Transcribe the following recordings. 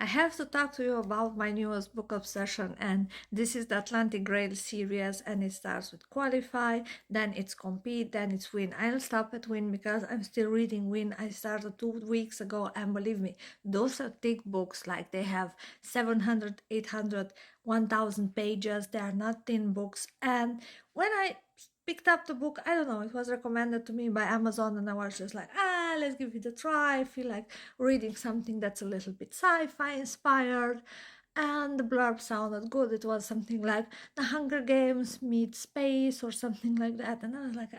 I have to talk to you about my newest book obsession, and this is the Atlantic Grail series, and it starts with Qualify, then it's Compete, then it's Win. I'll stop at Win because I'm still reading Win. I started 2 weeks ago, and believe me, those are thick books, like they have 700, 800, 1000 pages. They are not thin books, and when I picked up the book, I don't know, it was recommended to me by Amazon, and I was just like, let's give it a try. I feel like reading something that's a little bit sci-fi inspired, and the blurb sounded good. It was something like The Hunger Games meet space or something like that, and I was like,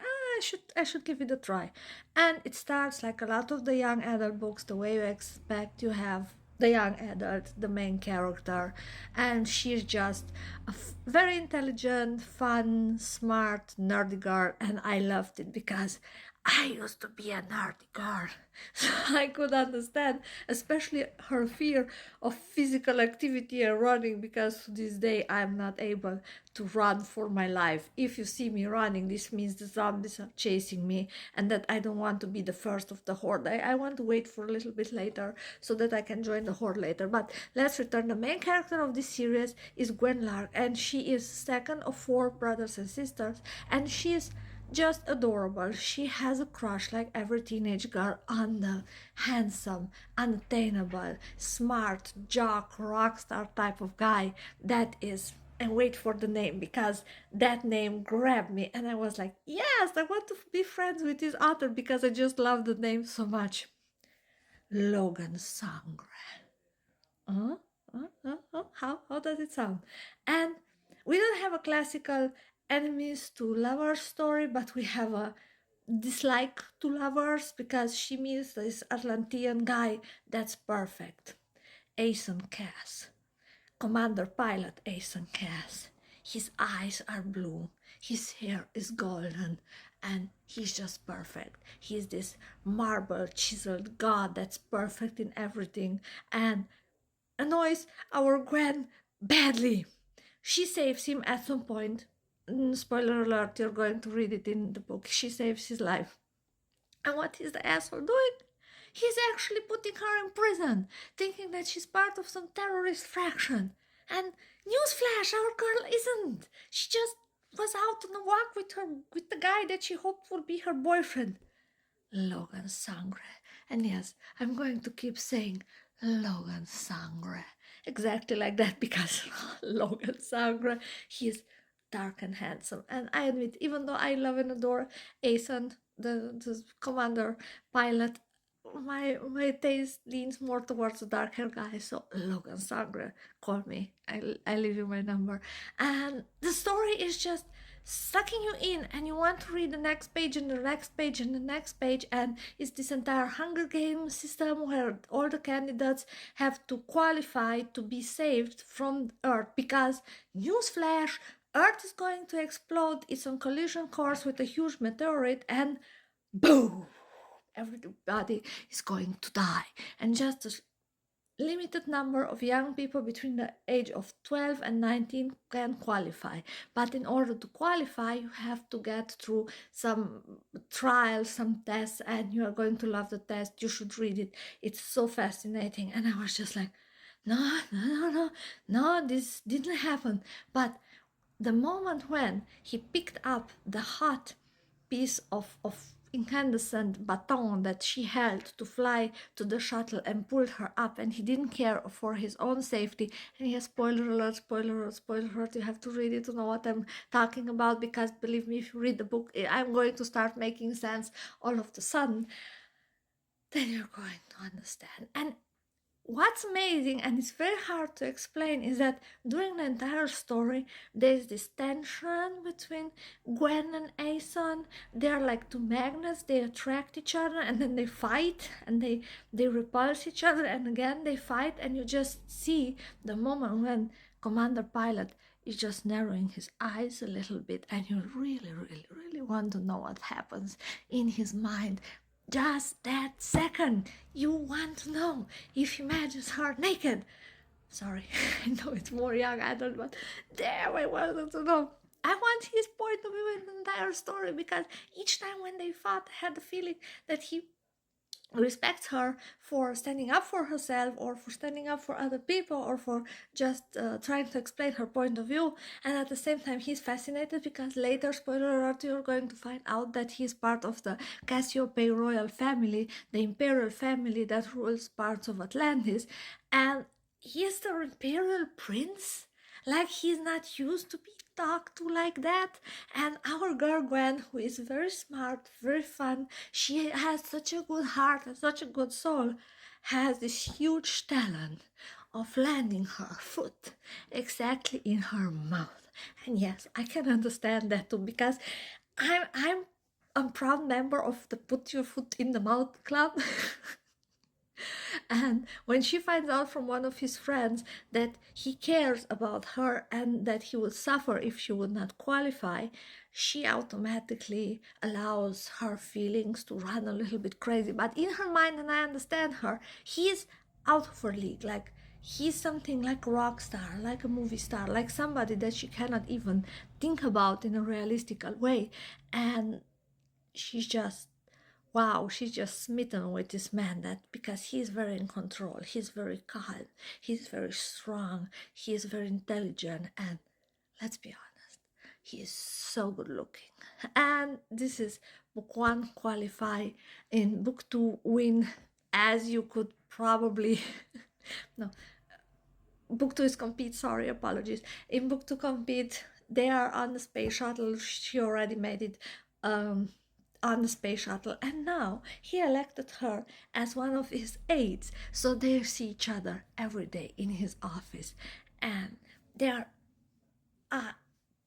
I should give it a try. And it starts like a lot of the young adult books, the way you expect. You have the young adult, the main character, and she's just a very intelligent, fun, smart, nerdy girl, and I loved it because I used to be a nerdy girl. So I could understand, especially her fear of physical activity and running, because to this day I'm not able to run for my life. If you see me running, this means the zombies are chasing me and that I don't want to be the first of the horde. I want to wait for a little bit later so that I can join the horde later. But let's return. The main character of this series is Gwen Lark, and she is second of 4 brothers and sisters, and she is just adorable. She has a crush, like every teenage girl, on the handsome, unattainable, smart, jock, rock star type of guy that is. And wait for the name, because that name grabbed me, and I was like, yes, I want to be friends with this author because I just love the name so much. Logan Sangre. Uh, how does it sound? And we don't have a classical enemies to lovers story, but we have a dislike to lovers, because she meets this Atlantean guy that's perfect. Aeson Cass. Commander Pilot Aeson Cass. His eyes are blue, his hair is golden, and he's just perfect. He's this marble chiseled god that's perfect in everything and annoys our Gwen badly. She saves him at some point. Spoiler alert, you're going to read it in the book. She saves his life. And what is the asshole doing? He's actually putting her in prison, thinking that she's part of some terrorist fraction. And newsflash, our girl isn't. She just was out on a walk with the guy that she hoped would be her boyfriend. Logan Sangre. And yes, I'm going to keep saying Logan Sangre. Exactly like that, because Logan Sangre, he's dark and handsome. And I admit, even though I love and adore Aeson, the commander pilot, my taste leans more towards the dark hair guy. So Logan Sangre, call me. I leave you my number. And the story is just sucking you in, and you want to read the next page and the next page and the next page. And it's this entire Hunger Games system where all the candidates have to qualify to be saved from Earth, because newsflash, Earth is going to explode. It's on collision course with a huge meteorite, and boom, everybody is going to die. And just a limited number of young people between the age of 12 and 19 can qualify. But in order to qualify, you have to get through some trials, some tests, and you are going to love the test. You should read it. It's so fascinating. And I was just like, no, this didn't happen. But the moment when he picked up the hot piece of incandescent baton that she held to fly to the shuttle and pulled her up, and he didn't care for his own safety. And yes, spoiler alert, spoiler alert, spoiler alert, you have to read it to know what I'm talking about, because believe me, if you read the book, I'm going to start making sense all of a sudden. Then you're going to understand. And what's amazing, and it's very hard to explain, is that during the entire story there's this tension between Gwen and Aeson. They're like two magnets, they attract each other, and then they fight, and they repulse each other, and again they fight. And you just see the moment when Commander Pilot is just narrowing his eyes a little bit, and you really want to know what happens in his mind. Just that second, you want to know if he imagines her naked. Sorry, I know it's more young adult, but damn, I wanted to know. I want his point of view in the entire story, because each time when they fought, I had the feeling that he respects her for standing up for herself, or for standing up for other people, or for just trying to explain her point of view. And at the same time, he's fascinated because later, spoiler alert, you're going to find out that he's part of the Cassiope royal family, the imperial family that rules parts of Atlantis. And he's the imperial prince. Like, he's not used to be talked to like that. And our girl Gwen, who is very smart, very fun, she has such a good heart and such a good soul, has this huge talent of landing her foot exactly in her mouth. And yes, I can understand that too, because I'm a proud member of the Put Your Foot in the Mouth club. And when she finds out from one of his friends that he cares about her and that he would suffer if she would not qualify, she automatically allows her feelings to run a little bit crazy. But in her mind, and I understand her, he's out of her league. Like, he's something like a rock star, like a movie star, like somebody that she cannot even think about in a realistic way. And she's just, wow, she's just smitten with this man, that because he's very in control, he's very calm, he's very strong, he's very intelligent, and let's be honest, he is so good looking. And this is book one, qualify. In book two, win, as you could probably no, book two is compete, sorry, apologies. In book two, compete, they are on the space shuttle. She already made it on the space shuttle, and now he elected her as one of his aides, so they see each other every day in his office. And there are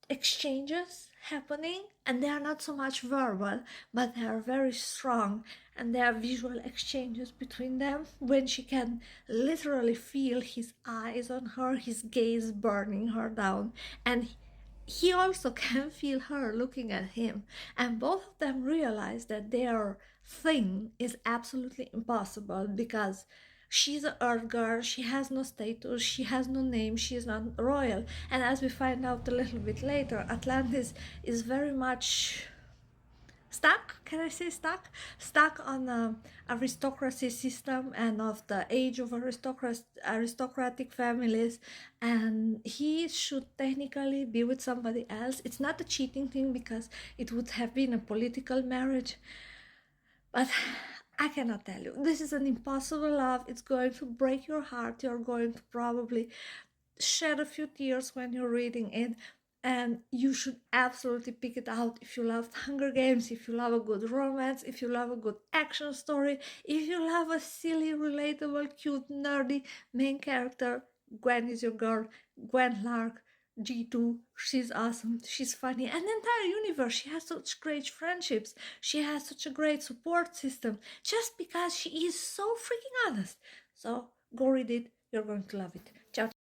exchanges happening, and they are not so much verbal, but they are very strong, and there are visual exchanges between them when she can literally feel his eyes on her, his gaze burning her down, and he also can feel her looking at him. And both of them realize that their thing is absolutely impossible, because she's an earth girl, she has no status, she has no name, she is not royal. And as we find out a little bit later, Atlantis is very much stuck, can I say stuck? Stuck on aristocracy system and of the age of aristocratic families, and he should technically be with somebody else. It's not a cheating thing, because it would have been a political marriage, but I cannot tell you. This is an impossible love. It's going to break your heart. You're going to probably shed a few tears when you're reading it, and you should absolutely pick it out if you love Hunger Games, if you love a good romance, if you love a good action story, if you love a silly, relatable, cute, nerdy main character. Gwen is your girl. Gwen Lark, G2, she's awesome, she's funny, and the entire universe, she has such great friendships, she has such a great support system, just because she is so freaking honest. So go read it, you're going to love it. Ciao.